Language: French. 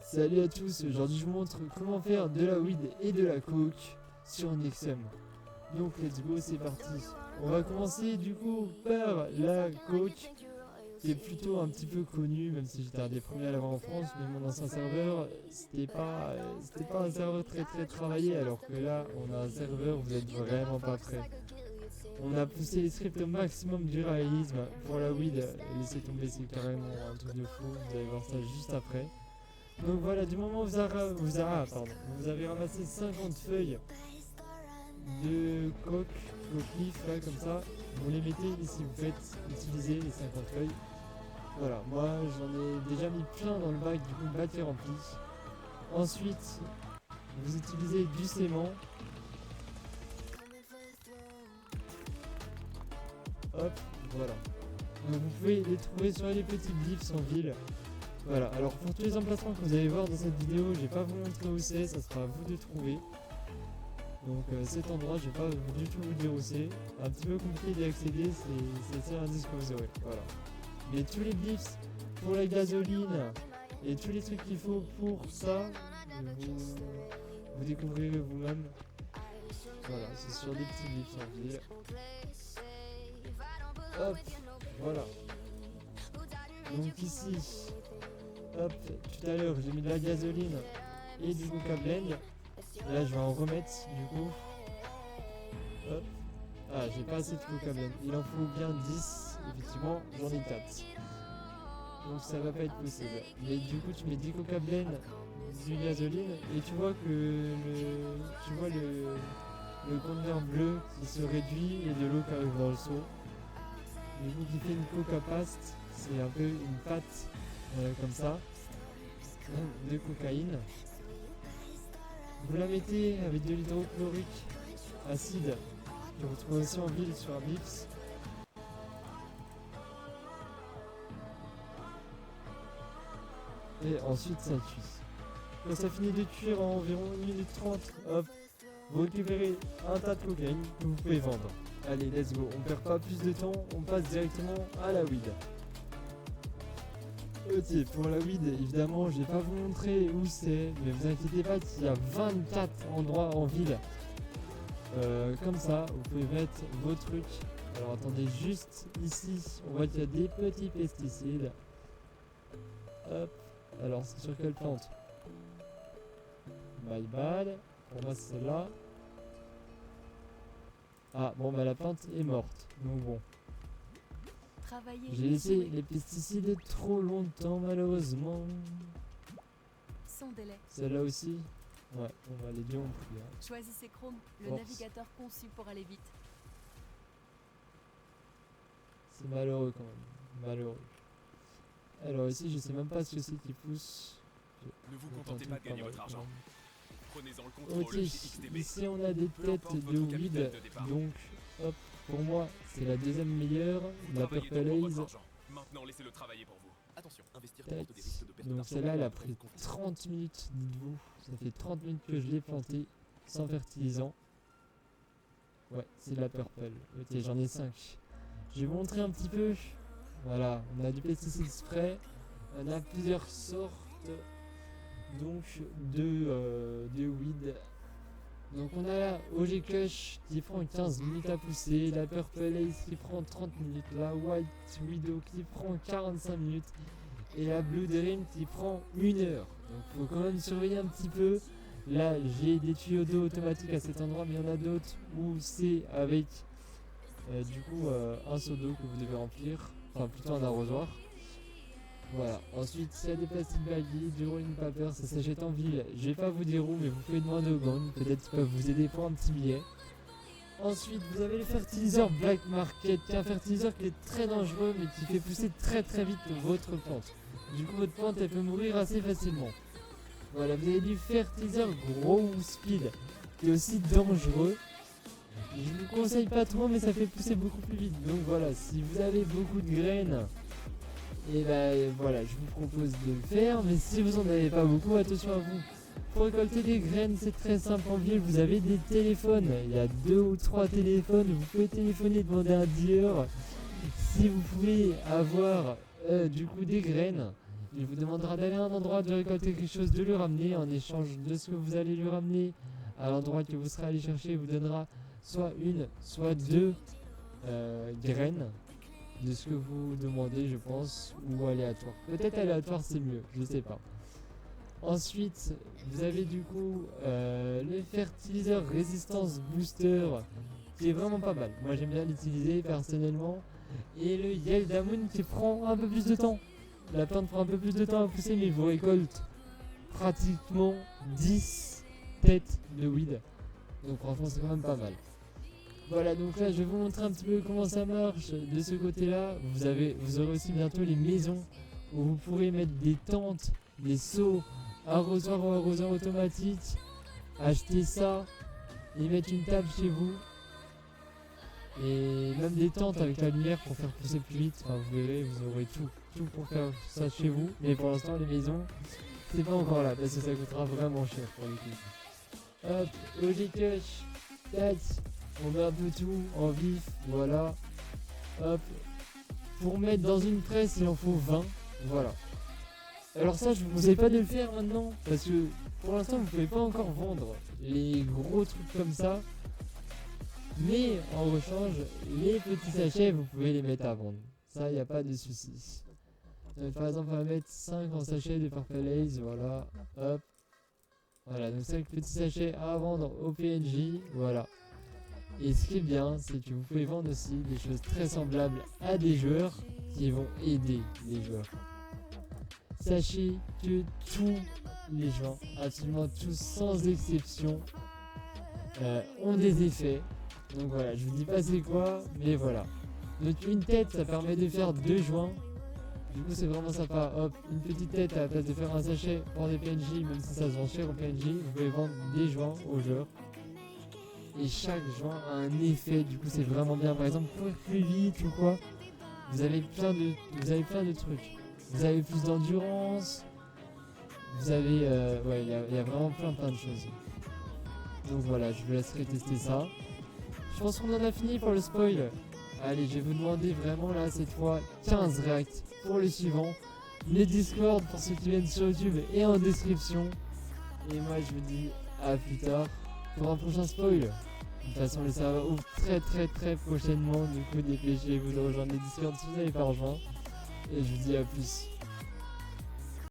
Salut à tous, aujourd'hui je vous montre comment faire de la weed et de la coke sur Nexum. Donc let's go, c'est parti. On va commencer du coup par la coke, qui est plutôt un petit peu connue, même si j'étais un des premiers à l'avoir en France, mais mon ancien serveur, c'était pas un serveur très travaillé, alors que là on a un serveur où vous êtes vraiment pas prêt. On a poussé les scripts au maximum du réalisme pour la weed, laissez tomber, c'est carrément un truc de fou, vous allez voir ça juste après. Donc voilà, du moment où vous avez ramassé 50 feuilles de coke, coquif, là comme ça, vous les mettez ici, vous faites utiliser les 50 feuilles. Voilà, moi j'en ai déjà mis plein dans le bac, du coup le bac est rempli. Ensuite, vous utilisez du sément. Hop, voilà. Donc vous pouvez les trouver sur les petits glyphes en ville. Voilà, alors pour tous les emplacements que vous allez voir dans cette vidéo, je vais pas vous montrer où c'est, ça sera à vous de trouver. Donc cet endroit, je vais pas du tout vous dire où c'est. Un petit peu compliqué d'y accéder, c'est le seul indice que vous aurez. Voilà. Mais tous les glyphs pour la gasoline et tous les trucs qu'il faut pour ça, vous découvrirez vous-même. Voilà, c'est sur des petits glyphes en ville. Hop, voilà. Donc ici, hop, tout à l'heure j'ai mis de la gasoline et du coca blend. Là je vais en remettre du coup. Hop. Ah, j'ai pas assez de coca blend. Il en faut bien 10. Effectivement, j'en ai 4. Donc ça va pas être possible. Mais du coup tu mets 10 coca blend, du gasoline et tu vois que le conteneur bleu qui se réduit et de l'eau qui arrive dans le seau. Du coup qui fait une coca paste. C'est un peu une pâte comme ça de cocaïne. Vous la mettez avec de l'hydrochlorique acide que vous trouvez aussi en ville sur Bips. Et ensuite ça cuit. Quand ça finit de cuire en environ 1 minute 30, hop, vous récupérez un tas de cocaïne que vous pouvez vendre. Allez, let's go, on perd pas plus de temps, on passe directement à la weed. Ok, pour la weed, évidemment, je vais pas vous montrer où c'est, mais vous inquiétez pas qu'il y a 24 endroits en ville. Comme ça, vous pouvez mettre vos trucs. Alors attendez, juste ici, on voit qu'il y a des petits pesticides. Hop, alors c'est sur quelle plante? My bad, pour moi c'est celle-là. Ah bon, bah la plante est morte, donc bon. J'ai laissé les pesticides trop longtemps malheureusement. Sans délai. Celle-là aussi? Ouais, on va les deux ont pris. Hein. Choisissez Chrome, le Force. navigateur conçu pour aller vite. C'est malheureux quand même, malheureux. Alors ici je sais même pas ce que c'est qui pousse. Ne vous contentez pas de gagner votre argent. Prenez-en le contrôle Ok, chez XTB. ici on a des têtes de weed, donc hop, pour moi c'est la deuxième meilleure, la Travaillez Purple donc pour Haze. votre argent. Maintenant, laissez-le travailler pour vous. Attention, investir Tête. comporte des risques de perte Donc d'argent. celle-là elle a pris 30 minutes, dites-vous. Ça fait 30 minutes que je l'ai plantée sans fertilisant. Ouais, c'est de la Purple. Ok, j'en ai 5. Je vais vous montrer un petit peu. Voilà, on a du pesticide spray. On a plusieurs sortes donc de weed. Donc on a la OG Kush qui prend 15 minutes à pousser, la Purple Haze qui prend 30 minutes, la White Widow qui prend 45 minutes et la Blue Dream qui prend 1 heure. Donc faut quand même surveiller un petit peu. Là j'ai des tuyaux d'eau automatiques à cet endroit, mais il y en a d'autres où c'est avec du coup un seau d'eau que vous devez remplir, enfin plutôt un arrosoir. Voilà, ensuite il y a des plastiques baggy, du rolling paper, ça s'achète en ville. Je vais pas vous dire où, mais vous pouvez demander aux gangs, peut-être qu'ils peuvent vous aider pour un petit billet. Ensuite vous avez le fertiliseur Black Market, qui est un fertiliseur qui est très dangereux mais qui fait pousser très vite votre plante. Du coup votre plante elle peut mourir assez facilement. Voilà, vous avez du fertiliseur Grow Speed, qui est aussi dangereux. Je vous conseille pas trop mais ça fait pousser beaucoup plus vite. Donc voilà, si vous avez beaucoup de graines, et ben voilà, je vous propose de le faire, mais si vous en avez pas beaucoup, attention à vous. Pour récolter des graines, c'est très simple en ville, vous avez des téléphones. Il y a 2 ou 3 téléphones, vous pouvez téléphoner, demander à un dealer si vous pouvez avoir du coup des graines. Il vous demandera d'aller à un endroit, de récolter quelque chose, de le ramener. En échange de ce que vous allez lui ramener à l'endroit que vous serez allé chercher, il vous donnera soit une, soit deux graines de ce que vous demandez, je pense, ou aléatoire. Peut-être aléatoire, c'est mieux, je sais pas. Ensuite, vous avez du coup le fertiliseur résistance booster qui est vraiment pas mal. Moi j'aime bien l'utiliser personnellement. Et le Yeldamoon qui prend un peu plus de temps. La plante prend un peu plus de temps à pousser, mais vous récolte pratiquement 10 têtes de weed. Donc franchement c'est quand même pas mal. Voilà, donc là je vais vous montrer un petit peu comment ça marche de ce côté-là. Vous aurez aussi bientôt les maisons où vous pourrez mettre des tentes, des seaux, arrosoirs ou arrosoirs automatiques. Acheter ça et mettre une table chez vous. Et même des tentes avec la lumière pour faire pousser plus vite. Enfin, vous verrez, vous aurez tout pour faire ça chez vous. Mais pour l'instant, les maisons, c'est pas encore là parce que ça coûtera vraiment cher pour le coup. Hop, OG Cush, tac, on met un peu tout en vif, voilà. Hop, pour mettre dans une presse, il en faut 20, voilà. Alors ça, je vous conseille pas de le faire maintenant parce que pour l'instant, vous pouvez pas encore vendre les gros trucs comme ça. Mais en rechange, les petits sachets, vous pouvez les mettre à vendre. Ça, il n'y a pas de souci. Par exemple, on va mettre 5 en sachet de Purple Haze, voilà. Hop. Voilà, donc 5 petits sachets à vendre au PNJ, voilà. Et ce qui est bien, c'est que vous pouvez vendre aussi des choses très semblables à des joueurs qui vont aider les joueurs. Sachez que tous les joueurs, absolument tous sans exception, ont des effets. Donc voilà, je vous dis pas c'est quoi, mais voilà. Donc une tête, ça permet de faire 2 joints. Du coup c'est vraiment sympa. Hop, une petite tête à la place de faire un sachet pour des PNJ, même si ça se vend cher au PNJ, vous pouvez vendre des joints aux joueurs. Et chaque joint a un effet, du coup c'est vraiment bien. Par exemple, pour plus vite ou quoi, vous avez plein de trucs. Vous avez plus d'endurance. Vous avez, ouais, il y a vraiment plein de choses. Donc voilà, je vous laisserai tester ça. Je pense qu'on en a fini pour le spoil. Allez, je vais vous demander vraiment là cette fois 15 reacts pour le suivant. Le Discord pour ceux qui viennent sur YouTube est en description. Et moi je vous dis à plus tard pour un prochain spoil. De toute façon le serveur ouvre très prochainement. Du coup dépêchez-vous de rejoindre le Discord si vous n'avez pas rejoint. Et je vous dis à plus.